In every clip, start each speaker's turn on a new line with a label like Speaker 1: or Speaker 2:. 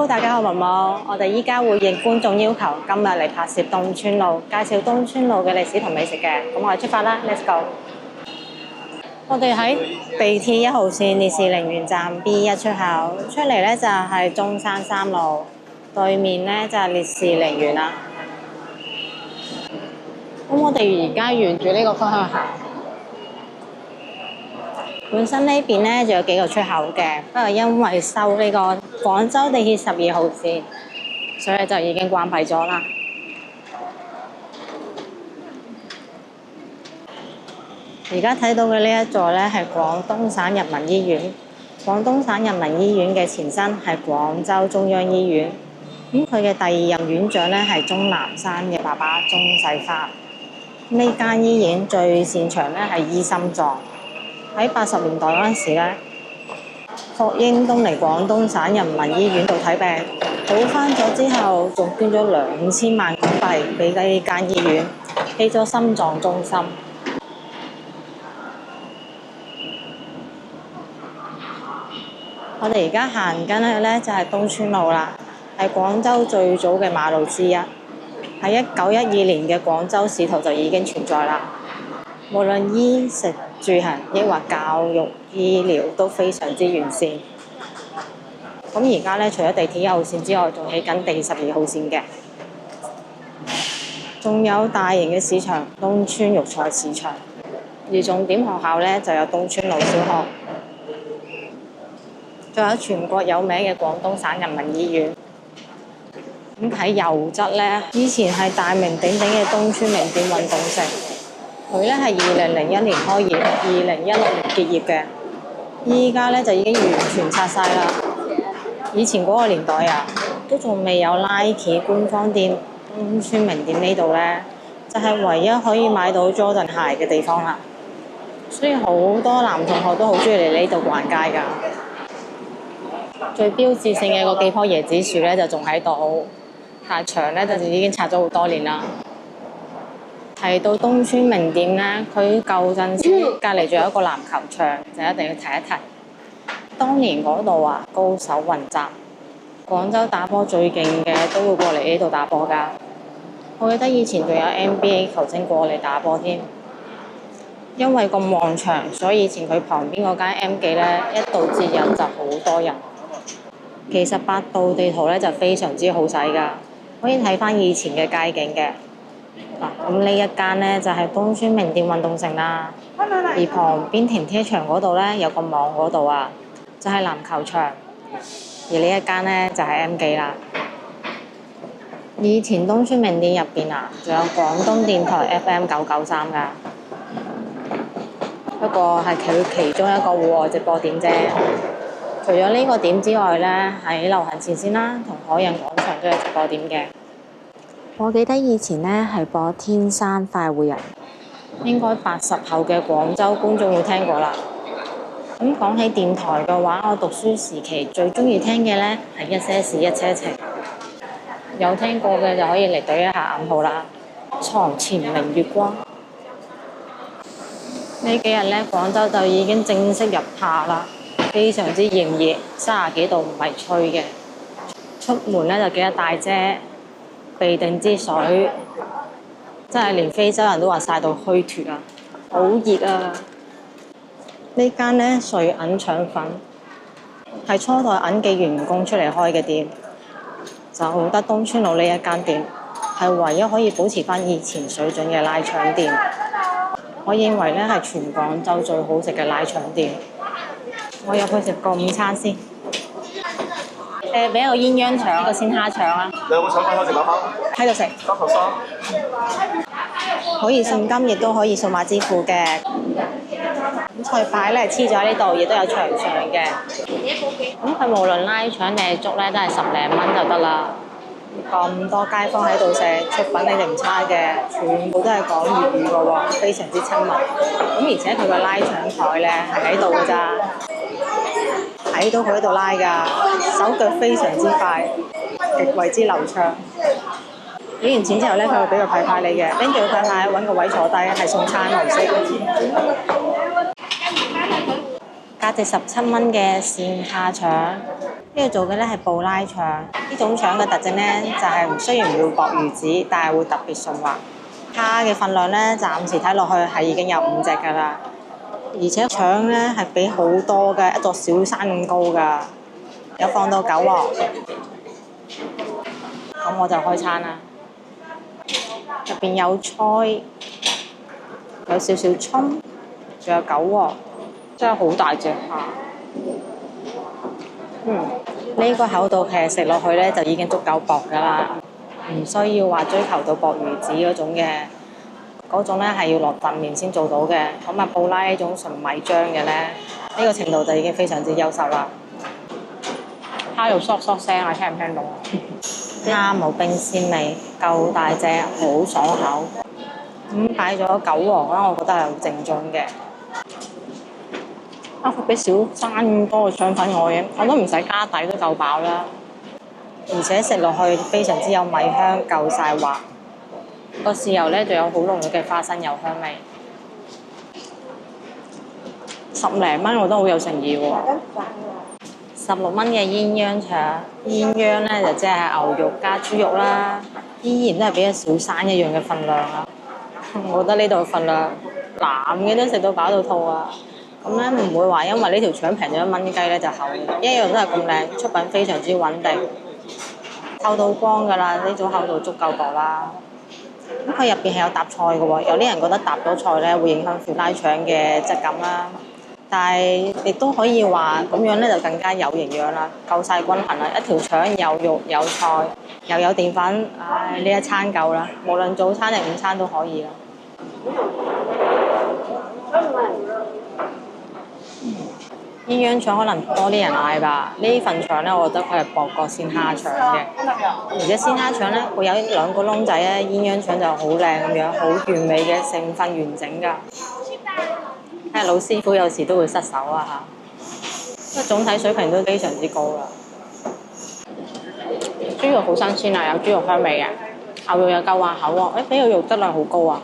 Speaker 1: Hello，大家好，毛毛。我哋依家會應觀眾要求，今日嚟拍攝東川路，介紹東川路嘅歷史同美食嘅。咁我哋出發啦 ，Let's go！我哋喺地鐵1號線烈士陵園站 B1 出口出嚟咧，就係中山三路，對面咧就係烈士陵園啦。咁我哋而家沿住呢個方向行。本身呢邊咧仲有幾個出口嘅，不過因為收呢個廣州地鐵12號線，所以就已經關閉咗啦。而家睇到嘅呢一座咧係廣東省人民醫院，廣東省人民醫院嘅前身係廣州中央醫院。咁佢嘅第二任院長咧係鍾南山嘅爸爸鍾世發。呢間醫院最擅長咧係醫心臟。喺80年代嗰陣時咧，霍英東嚟廣東省人民醫院度睇病，好翻咗之後，仲捐咗2000萬港幣俾呢間醫院，起咗心臟中心。我哋而家行緊嘅咧就係東川路啦，係廣州最早嘅馬路之一，喺1912年嘅廣州市圖就已經存在啦。無論衣食住行，抑或教育、醫療都非常之完善。咁而家咧，除咗地鐵1號線之外，仲起緊地12號線嘅，仲有大型嘅市場東川育才市場。而重點學校咧就有東川路小學，仲有全國有名嘅廣東省人民醫院。咁睇右側咧，以前係大名鼎鼎嘅東川名店運動城。佢咧係2001年開業，2016年結業嘅。依家咧就已經完全拆晒啦。以前嗰個年代啊，都仲未有 Nike 官方店，東川名店呢度咧就係唯一可以買到 Jordan 鞋嘅地方啦。所以好多男同學都好中意嚟呢度逛街㗎。最標誌性嘅嗰幾棵椰子樹咧就仲喺度，但係牆咧就已經拆咗好多年啦。提到東川名店咧，佢舊陣時隔離仲有一個籃球場，就一定要提一提。當年嗰度啊，高手雲集，廣州打波最勁嘅都會過嚟呢度打波㗎。我記得以前仲有 NBA 球星過嚟打波添。因為咁旺場，所以以前佢旁邊嗰間 M 記咧，一到節日就好多人。其實百度地圖咧就非常之好使㗎，可以睇翻以前嘅街景嘅。嗱，咁呢一間咧就係東川名店運動城啦，而旁邊停車場嗰度咧有個網嗰度啊，就係籃球場，而呢一間咧就係 M 記啦。以前東川名店入邊啊，仲有廣東電台 FM993㗎，不過係佢其中一個戶外直播點啫。除咗呢個點之外咧，喺流行前線啦同海印廣場都有直播點嘅。我記得以前咧係播《天生快活人》，應該80後嘅廣州觀眾會聽過啦。咁講起電台嘅話，我讀書時期最中意聽嘅咧係一些事一些情，有聽過嘅就可以嚟對一下暗號啦。床前明月光。呢幾日咧，廣州就已經正式入夏啦，非常之炎熱，30幾度唔係吹嘅。出門咧就記得帶遮。備定支水，真係連非洲人都話曬到虛脫啊！好熱啊！呢間呢瑞銀腸粉係初代銀記員工出嚟開嘅店，就得東川路呢一間店係唯一可以保持翻以前水準嘅拉腸店。我認為呢係全廣州最好食嘅拉腸店。我入去食個午餐先。俾個鴛鴦腸，個鮮蝦腸啊！
Speaker 2: 兩個腸粉開食兩包，
Speaker 1: 喺度食。
Speaker 2: 三頭三。
Speaker 1: 可以現金，亦都可以數碼支付嘅。咁菜牌咧黐咗喺呢度，亦都有長上嘅。咁佢無論拉腸定係粥咧，都係10零蚊就得啦。咁多街坊喺度食，出品你哋唔差嘅，全部都係講粵語嘅喎，非常之親密。咁而且佢個拉腸台咧係喺度㗎咋。睇到佢喺度拉㗎，手腳非常之快，極為之流暢。俾完錢之後咧，佢會俾個牌牌你嘅，拎住個牌牌揾個位坐低，係送餐模式。價值17蚊嘅鮮蝦腸，呢度做嘅咧係布拉腸，呢種腸嘅特徵咧就係雖然唔會駁魚子，但係會特別順滑。蝦嘅份量咧，暫時睇落去係已經有5隻㗎啦，而且腸咧係比好多嘅，一座小山咁高㗎，有放到9喎。咁我就開餐啦，入邊有菜，有少少葱，仲有9喎，真係好大隻蝦。呢個厚度其實食落去咧就已經足夠薄㗎啦，唔需要話追求到駁魚子嗰種嘅，嗰種咧係要落燉麵先做到嘅。咁啊布拉呢種純米漿嘅咧，呢個程度就已經非常之優秀啦。蝦肉嗦嗦聲啊，聽唔聽到啊？蝦冇冰鮮味，夠大隻，好爽口。咁擺咗9黃啦，我覺得係好正宗嘅。佢俾小山咁多嘅腸粉我嘅，我都唔使加底都夠飽啦。而且食落去非常之有米香，夠晒滑。個豉油咧，仲有好濃郁嘅花生油香味。10零蚊我都好有誠意喎。16蚊嘅鴛鴦腸，鴛鴦咧就即係牛肉加豬肉啦，依然都係比一小山一樣嘅份量啊！我覺得呢度份量，男嘅都食到飽到肚啊！咁咧唔會話因為呢條腸平咗1蚊雞咧就厚，一樣都係咁靚，出品非常之穩定，透到光㗎啦，呢種厚度足夠薄啦。咁佢入邊係有搭菜嘅喎，有啲人覺得搭咗菜咧會影響布拉腸嘅質感啦，但係亦都可以話咁樣咧就更加有營養啦，夠晒均衡啦，一條腸有肉有菜又有澱粉，唉呢一餐夠啦，無論早餐定午餐都可以啦。鴛鴦腸可能多啲人嗌吧，呢份腸咧，我覺得佢係薄過鮮蝦腸嘅，而且鮮蝦腸咧會有2個窿仔咧，鴛鴦腸就好靚咁樣，好完美嘅成分完整㗎。睇下老師傅有時都會失手啊嚇，不過總體水平都非常之高啦。豬肉好新鮮啊，有豬肉香味嘅，牛肉又夠滑口喎，呢個肉質量好高啊！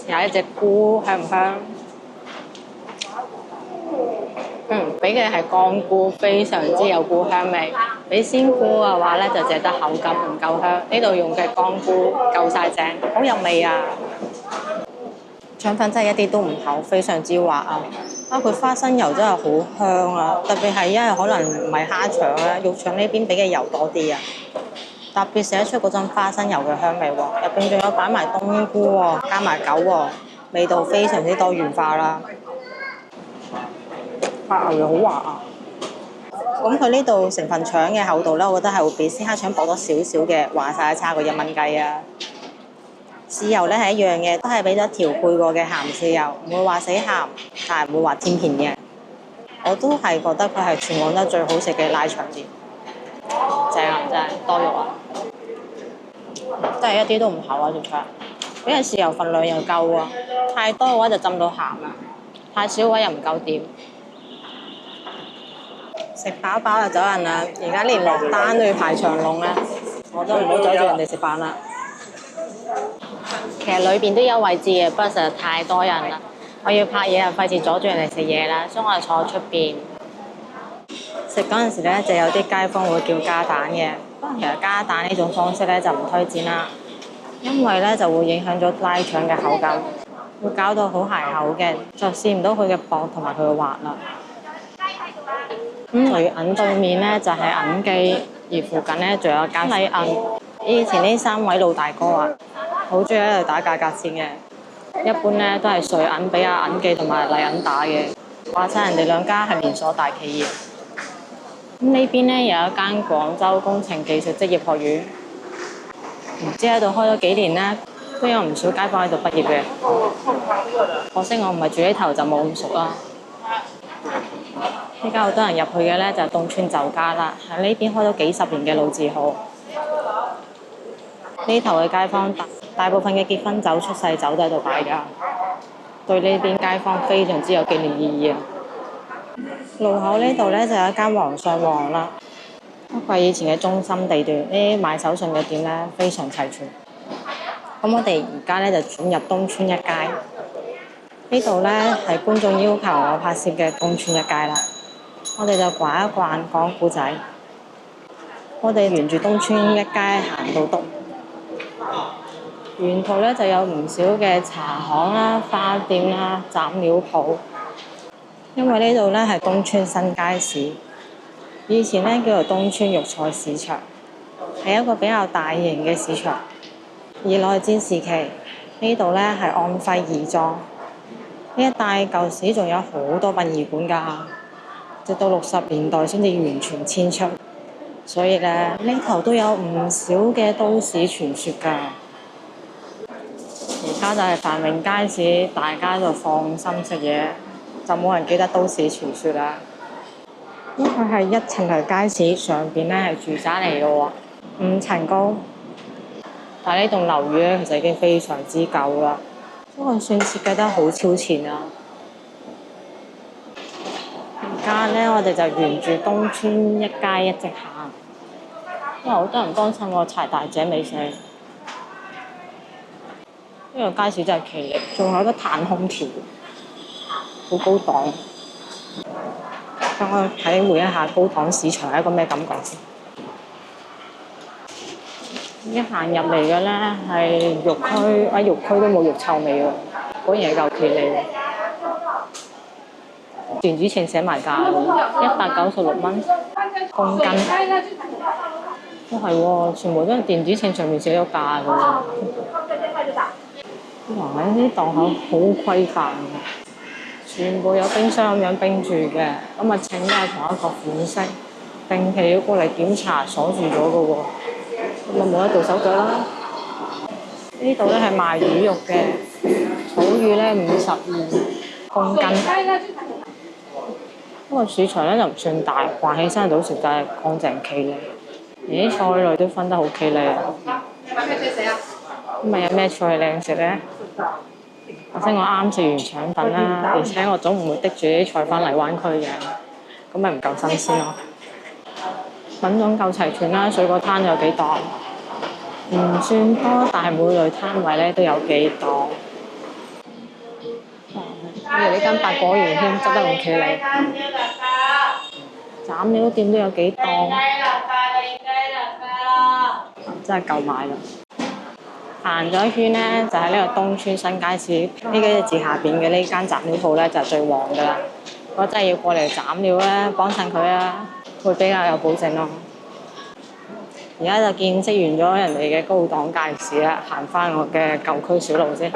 Speaker 1: 有一隻菇香唔香？俾嘅係乾菇，非常之有菇香味。俾鮮菇嘅話咧，就淨得口感唔夠香。呢度用嘅乾菇夠晒正，好有味啊！腸粉真係一啲都唔厚，非常之滑啊！包括花生油真係好香啊！特別係因為可能唔係蝦腸啦，肉腸呢邊俾嘅油多啲啊，特別寫出嗰陣花生油嘅香味喎。入邊仲有擺埋冬菇喎，加埋9喎，味道非常之多元化啦。塊牛肉好滑啊！咁佢呢度成份腸嘅厚度咧，我覺得係會比鮮蝦腸薄多少少嘅，話晒差過1蚊雞啊！豉油咧係一樣嘅，都係俾咗調配過嘅鹹豉油，唔會話死鹹，但係唔會話偏甜嘅。我都係覺得佢係全廣州最好食嘅拉腸店，正啊！真係多肉啊！真係一啲都唔厚啊條腸，因為豉油份量又夠啊，太多嘅話就浸到鹹啦，太少嘅話又唔夠掂。食飽飽就走人啦，而家連落單都要排長龍啦，我都唔好阻住人哋食飯啦。其實裏邊都有位置嘅，不過實在太多人啦，我要拍嘢啊，費事阻住人哋食嘢啦，所以我係坐喺出邊。食嗰陣時咧，就有啲街坊會叫加蛋嘅，不過其實加蛋呢種方式咧就唔推薦啦，因為咧就會影響咗拉腸嘅口感，會搞到好鞋口嘅，就試唔到佢嘅薄同埋佢嘅滑啦。離銀對面咧就係銀記，而附近咧仲有間麗銀。以前呢3位老大哥啊，好中意喺度打價格戰嘅，一般咧都係瑞銀俾阿銀記同埋麗銀打嘅，話晒人哋2家係連鎖大企業。咁呢邊咧有一間廣州工程技術職業學院，唔知喺度開咗幾年咧，都有唔少街坊喺度畢業嘅。可惜我唔係住呢頭就冇咁熟啦。依家好多人入去嘅咧就係東村酒家啦，喺呢邊開咗幾10年嘅老字號。呢頭嘅街坊大部分嘅結婚酒、出世酒都喺度擺㗎，對呢邊街坊非常之有紀念意義啊！路口呢度咧就有一間皇上皇啦，不過以前嘅中心地段，呢啲賣手信嘅店咧非常齊全。咁我哋而家咧就轉入東村一街，呢度咧係觀眾要求我拍攝嘅東村一街啦。我哋就逛一逛講故仔。我哋沿住東村一街行到篤，沿途咧就有唔少嘅茶行啦、花店啦、斬料鋪。因為呢度咧係東村新街市，以前咧叫做東村肉菜市場，係一個比較大型嘅市場。而內戰時期呢度咧係安徽義莊，呢一帶舊時仲有好多殯儀館㗎，直到60年代先至完全遷出。所以咧呢頭都有唔少嘅都市傳說㗎。而家就係繁榮街市，大家就放心食嘢，就冇人記得都市傳說啦。因為係一層樓街市，上邊咧係住宅嚟嘅喎，5層高。但係呢棟樓宇咧其實已經非常之舊啦，不過算設計得好超前啊。而家咧我哋就沿住東村一街一直行，因為好多人幫襯我柴大姐美食。呢個街市真係奇力，仲有一個碳空調，好高檔。等我體會一下高檔市場係一個咩感覺先。一行入嚟嘅咧係肉區，肉區都冇肉臭味喎，果然係夠企理。電子秤寫埋價，196蚊公斤。係喎，全部都係電子秤上面寫咗價嘅喎。哇！呢啲檔口好規範嘅，全部有冰箱咁樣冰住嘅，咁啊秤都係同一個款式，定期要過嚟檢查鎖住咗嘅喎，咁啊冇得動手腳啦。呢度咧係賣魚肉嘅，草魚咧52公斤。不過市場咧就唔算大，逛起身到食就係乾淨企理。咦，菜類都分得好企理啊！咁啊有咩菜靚食咧？頭先我啱食完腸粉啦，而且我總唔會滴住啲菜翻荔灣區嘅，咁咪唔夠新鮮咯。品種夠齊全啦，水果攤有幾檔，唔算多，但係每類攤位咧都有幾檔。譬如呢間八果園添，執得咁企理。斬料店都有幾檔，真係夠買啦！行咗一圈咧，就喺呢個東村新街市呢幾隻字下邊嘅呢間斬料鋪咧，就係最旺噶啦。如果真係要過嚟斬料咧，幫襯佢啊，會比較有保證咯。而家就見識完咗人哋嘅高檔街市啦，行翻我嘅舊區小路先。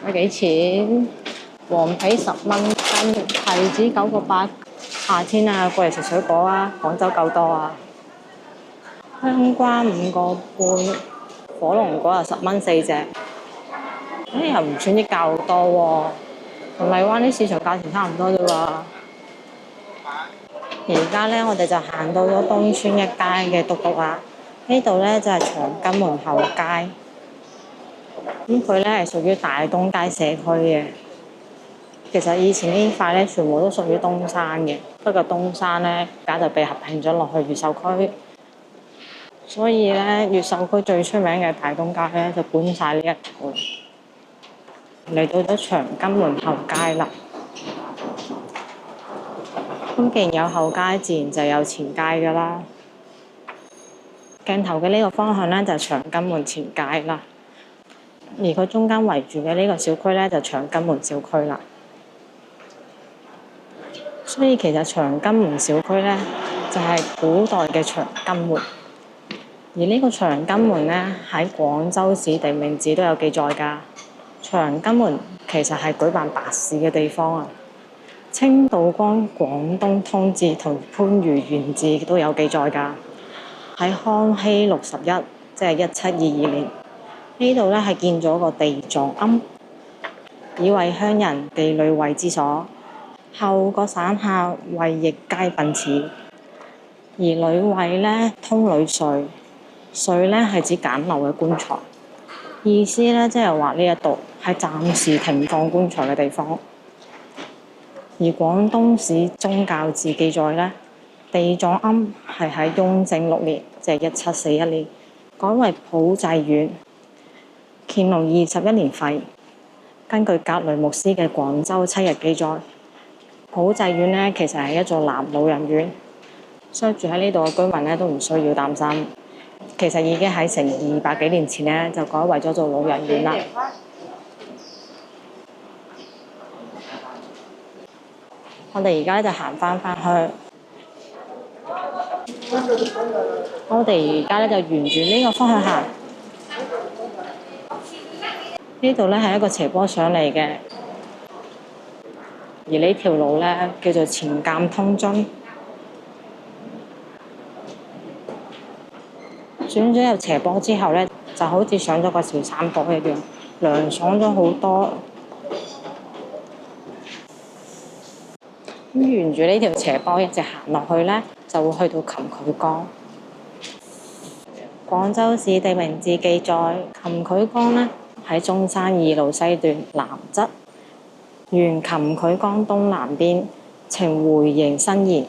Speaker 1: 睇幾錢？黃皮10蚊斤，提子9個8。夏天啊，過嚟食水果啊！廣州夠多啊！香瓜5個半，火龍果又10蚊4隻，又唔算啲價好多喎，同荔灣啲市場價錢差唔多啫喎。而家咧，我哋就行到咗東村一街嘅篤篤啦。呢度咧就係長金門後街，咁佢咧係屬於大東街社區嘅。其實以前呢塊咧全部都屬於東山嘅，不過東山咧而家就被合併咗落去越秀區，所以咧越秀區最出名嘅大東街咧就搬晒呢一條，嚟到咗長金門後街啦。咁既然有後街，自然就有前街㗎啦。鏡頭嘅呢個方向咧就係長金門前街啦，而佢中間圍住嘅呢個小區咧就長金門小區啦。所以其實長金門小區咧就係古代嘅長金門，而呢個長金門咧喺廣州市地名誌都有記載㗎。長金門其實係舉辦白事嘅地方啊。清道光廣東通志同番禺縣志都有記載㗎。喺康熙61，即係1722年，呢度咧係建咗個地藏庵，以為鄉人地裏位之所。後個省客位亦皆殯祠，而女位咧通女穗，穗咧係指簡陋嘅棺材，意思咧即係話呢一度係暫時停放棺材嘅地方。而廣東市宗教誌記載咧，地藏庵係喺雍正6年，即係1741年，改為普濟院。乾隆21年廢。根據格雷牧師嘅《廣州7日》記載，普濟院咧其實係一座男老人院，所以住喺呢度嘅居民咧都唔需要擔心。其實已經喺成200幾年前咧就改為咗做老人院啦。我哋而家咧就行翻去，我哋而家咧就沿住呢個方向行。呢度咧係一個斜坡上嚟嘅，而呢條路咧叫做前鑑通津。轉咗入斜坡之後咧，就好似上咗個小山坡一樣，涼爽咗好多。咁沿住呢條斜坡一直行落去咧，就會去到琴渠江。廣州市地名志記載，琴渠江咧喺中山2路西段南側，沿琴渠江東南邊呈回形伸延，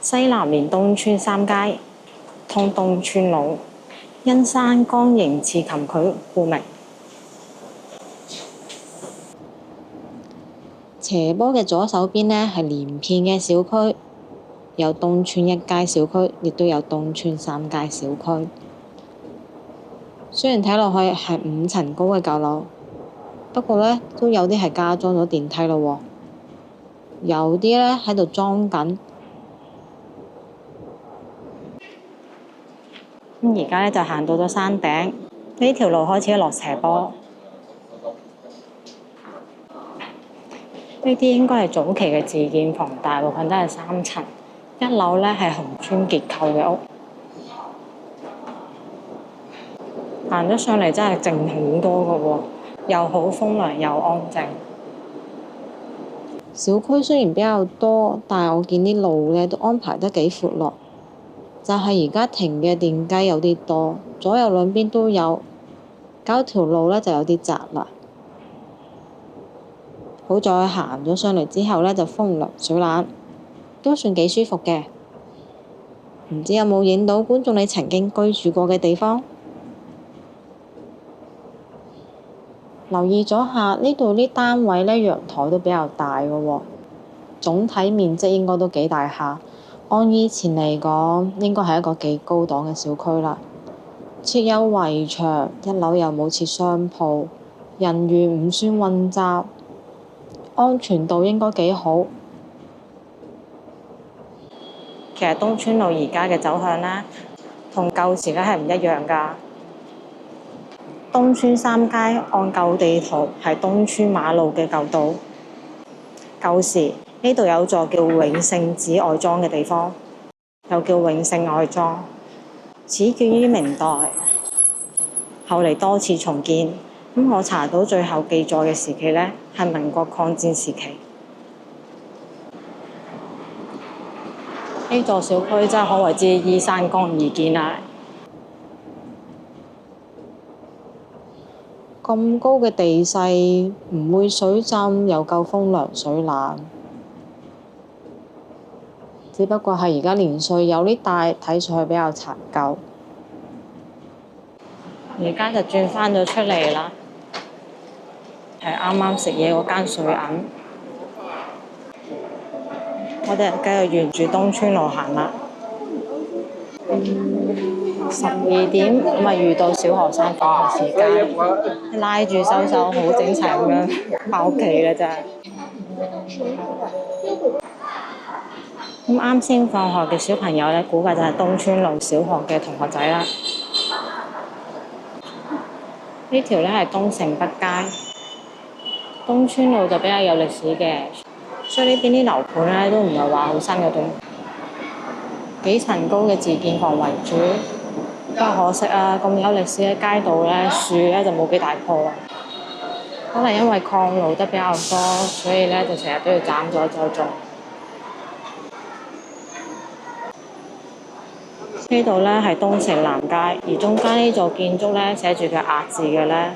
Speaker 1: 西南連東村3街，通東村路，因山江形似琴渠故名。斜坡嘅左手邊呢係連片嘅小區，有東村1街小區，亦都有東村3街小區。雖然睇落去係5層高嘅舊樓，不過呢都有啲係加裝咗電梯咯喎，有啲呢喺度裝緊。咁而家呢就行到咗山頂，呢條路開始落斜坡。呢啲應該係早期嘅自建房，大部分都係3層，一樓呢係紅磚結構嘅屋。行咗上嚟真係靜好多㗎喎，又好風涼又安靜。小區雖然比較多，但係我見啲路呢都安排得幾闊落。就係而家停嘅電梯有啲多，左右兩邊都有，搞條路呢就有啲窄啦。好在行咗上嚟之後呢，就風涼水冷，都算幾舒服嘅。唔知有冇影到觀眾你曾經居住過嘅地方？留意咗下呢度啲單位呢，陽台都比較大嘅喎，總體面積應該都幾大下。按以前嚟講，應該係一個幾高檔嘅小區啦。設有圍牆，一樓又冇設商鋪，人員唔算混雜，安全度應該幾好。其實東村路而家嘅走向呢，同舊時咧係唔一樣㗎。東村3街按舊地圖係東村馬路嘅舊道。舊時呢度有座叫永盛寺外莊嘅地方，又叫永盛外莊，始建於明代，後嚟多次重建。咁我查到最後記載嘅時期呢，係民國抗戰時期。呢座小區真係可謂之依山江而建啊！咁高嘅地勢唔會水浸，又夠風涼水冷。只不過係而家年歲有啲大，睇上去比較殘舊。而家就轉返咗出嚟啦，係啱啱食嘢嗰間水銀。我哋繼續沿住東村路行啦。12點咪遇到小學生放學時間，拉住手手好整齊咁樣返屋企啦，真係。咁啱先放學嘅小朋友呢，估計就係東村路小學嘅同學仔啦。呢條呢係東城北街，東村路就比較有歷史嘅，所以呢邊啲樓盤呢都唔係話好新嗰種，幾層高嘅自建房為主。不過可惜啊，咁有歷史嘅街道呢，樹呢就冇幾大棵。可能因為礦路得比較多，所以呢就成日都要斬咗再種。呢度呢係東城南街，而中間呢座建築呢寫住嘅壓字嘅呢，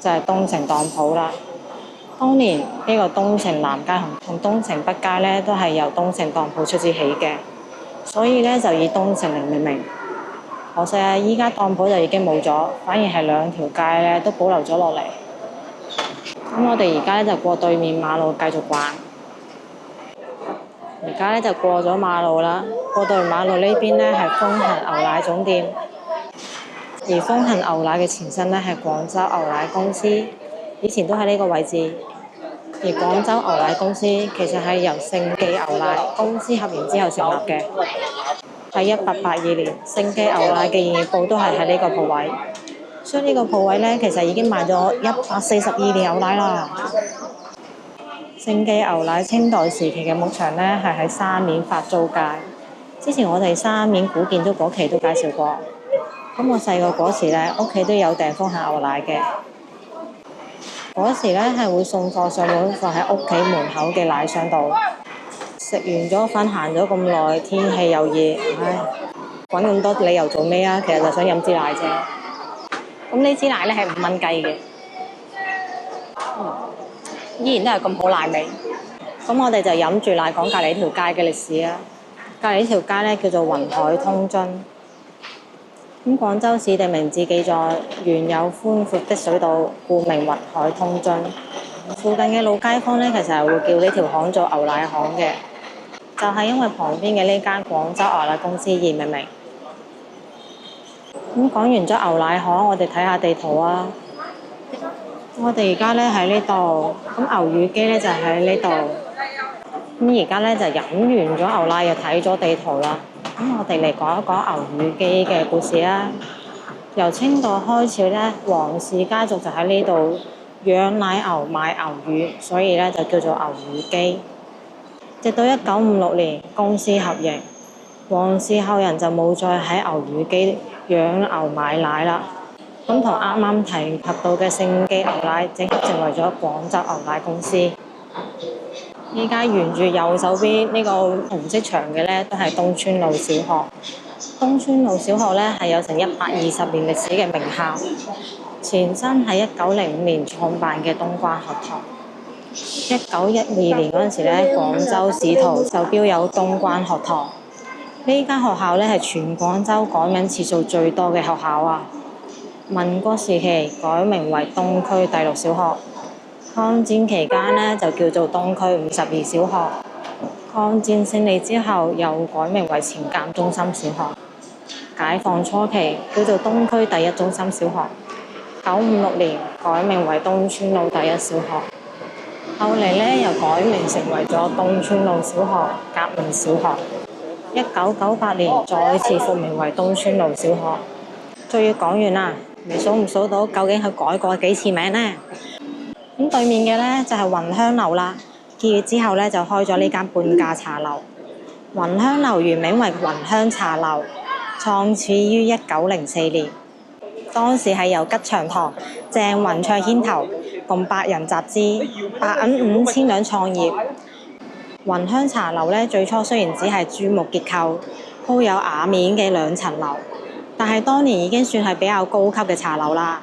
Speaker 1: 就係東城當鋪啦。當年呢個東城南街同東城北街呢，都係由東城當鋪出資起嘅，所以呢就以東城嚟命名。可惜啊，依家當鋪就已經冇咗，反而係兩條街呢都保留咗落嚟。咁我哋而家呢就過對面馬路繼續逛。而家咧就過咗馬路啦，過到馬路呢邊咧係豐恒牛奶總店，而豐恒牛奶嘅前身咧係廣州牛奶公司，以前都喺呢個位置。而廣州牛奶公司其實係由盛記牛奶公司合營之後成立嘅，喺1882年，盛記牛奶嘅營業部都係喺呢個鋪位，所以呢個鋪位咧其實已經賣咗142年牛奶啦。盛記牛奶清代時期嘅牧場咧係喺沙面發租界，之前我哋沙面古建築嗰期都介紹過。咁我細個嗰時咧屋企都有訂豐恒牛奶嘅。嗰時咧係會送貨上門放喺屋企門口嘅奶箱度。食完咗飯行咗咁耐，天氣又熱，唉，揾咁多理由做咩啊？其實就想飲支奶啫。咁呢支奶咧係5蚊雞嘅，依然都係咁好奶味。咁我哋就飲住奶講隔離條街嘅歷史啊。隔離呢條街咧叫做雲海通津。咁廣州市地名字記載，原有寬闊的水道，故名雲海通津。附近嘅老街坊咧，其實係會叫呢條巷做牛奶巷嘅，就係因為旁邊嘅呢間廣州牛奶公司而命名。咁講完咗牛奶巷，我哋睇下地圖啊。我哋而家咧喺呢度，咁牛乳機咧就喺呢度。咁而家咧就飲完咗牛奶，又睇咗地圖啦。咁我哋嚟講一講牛乳機嘅故事啊。由清代開始咧，黃氏家族就喺呢度養奶牛賣牛乳，所以咧就叫做牛乳機。直到1956年公司合營，黃氏後人就冇再喺牛乳機養牛買奶啦。咁同啱啱提及到嘅盛記牛奶整合成為咗廣州牛奶公司。依家沿住右手邊呢個紅色牆嘅咧，都係東川路小學。東川路小學咧係有成120年歷史嘅名校，前身係1905年創辦嘅東關學堂。1912年嗰陣時咧，廣州市圖就標有東關學堂。呢間學校咧係全廣州改名次數最多嘅學校啊！民國時期改名為東區第6小學。抗戰期間呢，就叫做東區52小學，抗戰勝利之後又改名為前鑑中心小學，解放初期叫做東區第1中心小學，956年改名為東川路第1小學，後嚟呢又改名成為咗東川路小學革命小學，1998年再次復名為東川路小學。終於講完啦，你數唔數到究竟佢改過幾次名呢？咁對面嘅咧就係雲香樓啦，結業之後咧就開咗呢間半價茶樓。雲香樓原名為雲香茶樓，創始於1904年，當時係由吉祥堂、鄭雲卓牽頭，共8人集資，白銀5000兩創業。雲香茶樓咧最初雖然只係磚木結構，鋪有瓦面嘅2層樓，但係當年已經算係比較高級嘅茶樓啦。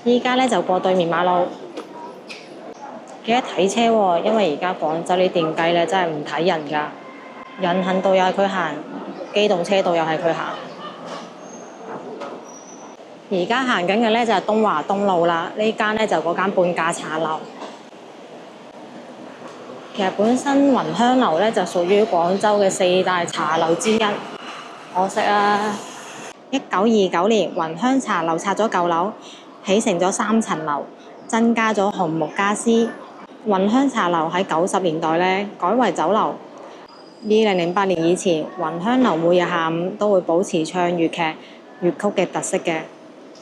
Speaker 1: 依家咧就過對面馬路。記得睇車喎，因為而家廣州啲電雞咧真係唔睇人㗎，人行道又係佢行，機動車道又係佢行。而家行緊嘅咧就係東華東路啦，呢間咧就嗰間半價茶樓。其實本身雲香樓咧就屬於廣州嘅4大茶樓之一，可惜啊！1929年雲香茶樓拆咗舊樓，起成咗3層樓，增加咗紅木家私。雲香茶樓喺90年代咧改為酒樓。2008年以前，雲香樓每日下午都會保持唱粵劇、粵曲嘅特色嘅。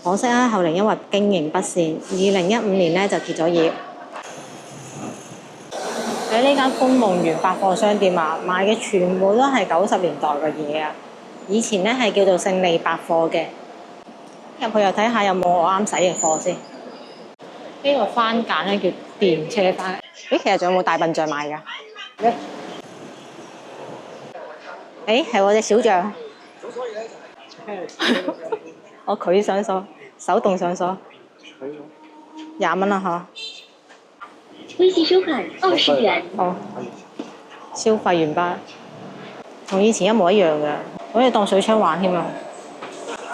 Speaker 1: 可惜啊，後嚟因為經營不善，2015年咧就結咗業。喺呢間歡夢園百貨商店啊，賣嘅全部都係90年代嘅嘢啊！以前咧係叫做勝利百貨嘅。入去又睇下有冇我啱使嘅貨先。呢個番梘咧叫電車番。咦，其實仲有冇大笨象賣㗎？誒，係我隻小象。我佢上鎖，手動上鎖。20蚊啦嗬。
Speaker 2: 微信收款20元。
Speaker 1: 哦，消費完畢，同以前一模一樣嘅，好似當水槍玩添啊！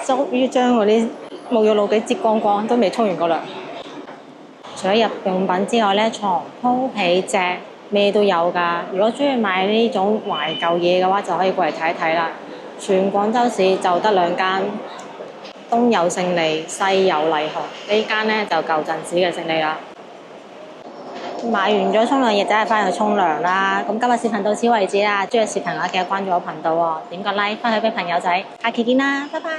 Speaker 1: 終於將嗰啲沐浴露嘅擠光光，都未沖完個涼。除咗日用品之外咧，床鋪被席咩都有㗎。如果中意買呢種懷舊嘢嘅話，就可以過嚟睇一睇啦。全廣州市就得兩間，東有勝利，西有麗虹。呢間呢就舊陣時嘅勝利啦。買完咗沖涼液，就係翻去沖涼啦。咁今日視頻到此為止啦。中意視頻嘅話，記得關注我頻道喎，點個 like，分享俾朋友仔。下期見啦，拜拜。